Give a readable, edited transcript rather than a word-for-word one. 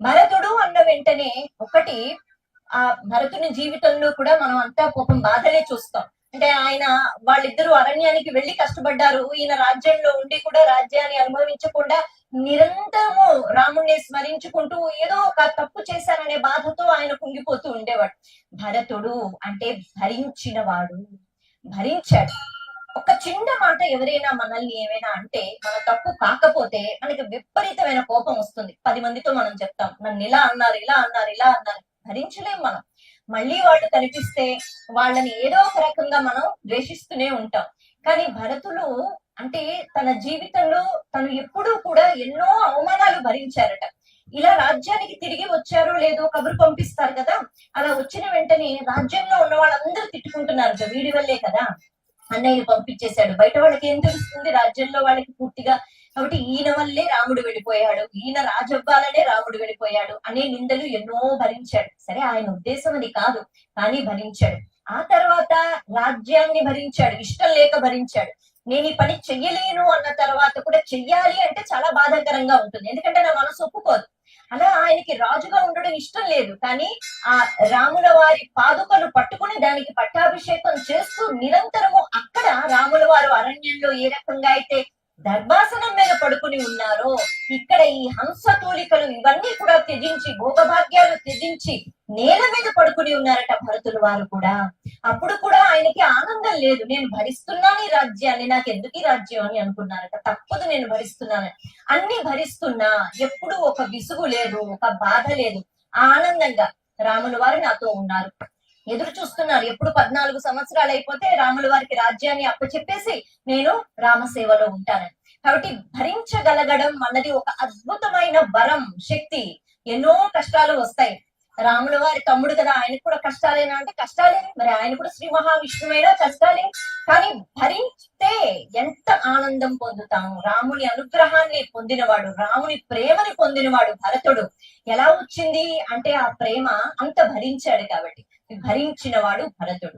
భరతుడు అన్న వెంటనే ఒకటి, ఆ భరతుని జీవితంలో కూడా మనం అంతా పాపం బాధలే చూస్తాం. అంటే ఆయన వాళ్ళిద్దరూ అరణ్యానికి వెళ్లి కష్టపడ్డారు. ఈయన రాజ్యంలో ఉండి కూడా రాజ్యాన్ని అనుభవించకుండా నిరంతరము రాముణ్ణి స్మరించుకుంటూ ఏదో ఒక తప్పు చేశారనే బాధతో ఆయన కుంగిపోతూ ఉండేవాడు. భరతుడు అంటే భరించినవాడు, భరించాడు. ఒక చిన్న మాట ఎవరైనా మనల్ని ఏమైనా అంటే, మన తప్పు కాకపోతే మనకి విపరీతమైన కోపం వస్తుంది. 10 మందితో మనం చెప్తాం, నన్ను ఇలా అన్నారు, ఇలా అన్నారు, ఇలా అన్నారు. భరించలేం మనం. మళ్ళీ వాళ్ళు కనిపిస్తే వాళ్ళని ఏదో ఒక రకంగా మనం ద్వేషిస్తూనే ఉంటాం. కానీ భరతులు అంటే తన జీవితంలో తను ఎప్పుడూ కూడా ఎన్నో అవమానాలు భరించారట. ఇలా రాజ్యానికి తిరిగి వచ్చారో లేదో కబురు పంపిస్తారు కదా, అలా వచ్చిన వెంటనే రాజ్యంలో ఉన్న వాళ్ళందరూ తిట్టుకుంటున్నారు, వీడి వల్లే కదా అన్నయ్యని పంపించేశాడు. బయట వాళ్ళకి ఏం తెలుస్తుంది, రాజ్యంలో వాళ్ళకి పూర్తిగా. కాబట్టి ఈయన వల్లే రాముడు వెళ్ళిపోయాడు, ఈయన రాజవ్వాలనే రాముడు వెళ్ళిపోయాడు అనే నిందలు ఎన్నో భరించాడు. సరే, ఆయన ఉద్దేశం అది కాదు, కానీ భరించాడు. ఆ తర్వాత రాజ్యాన్ని భరించాడు, ఇష్టం లేక భరించాడు. నేను ఈ పని చెయ్యలేను అన్న తర్వాత కూడా చెయ్యాలి అంటే చాలా బాధాకరంగా ఉంటుంది, ఎందుకంటే నా మనసు ఒప్పుకోదు. అలా ఆయనకి రాజుగా ఉండడం ఇష్టం లేదు, కానీ ఆ రాముల వారి పాదుకలు పట్టుకుని దానికి పట్టాభిషేకం చేస్తూ నిరంతరము అక్కడ రాముల వారు అరణ్యంలో ఏ రకంగా అయితే దర్భాసనం మీద పడుకుని ఉన్నారో, ఇక్కడ ఈ హంస తూలికలు ఇవన్నీ కూడా త్యజించి, భోగభాగ్యాలు త్యజించి నేల మీద పడుకుని ఉన్నారట భరతుల వారు కూడా. అప్పుడు కూడా ఆయనకి ఆనందం లేదు. నేను భరిస్తున్నాను ఈ రాజ్యాన్ని, నాకు ఎందుకు ఈ రాజ్యం అని అనుకున్నారట. తప్పదు, నేను భరిస్తున్నాను. అన్ని భరిస్తున్నా ఎప్పుడు ఒక విసుగు లేదు, ఒక బాధ లేదు. ఆనందంగా రాముల వారు నాతో ఉన్నారు, ఎదురు చూస్తున్నారు. ఎప్పుడు 14 సంవత్సరాలు అయిపోతే రాముల వారికి రాజ్యాన్ని అప్పచెప్పేసి నేను రామసేవలో ఉంటానని. కాబట్టి భరించగలగడం అన్నది ఒక అద్భుతమైన వరం, శక్తి. ఎన్నో కష్టాలు వస్తాయి. రాముల వారి తమ్ముడు కదా, ఆయనకు కూడా కష్టాలేనా అంటే కష్టాలే. మరి ఆయన కూడా శ్రీ మహావిష్ణువైనా కష్టాలే. కానీ భరిస్తే ఎంత ఆనందం పొందుతాము. రాముని అనుగ్రహాన్ని పొందినవాడు, రాముని ప్రేమని పొందినవాడు భరతుడు. ఎలా వచ్చింది అంటే ఆ ప్రేమ అంత భరించాడు కాబట్టి. భరించిన వాడు భరతుడు.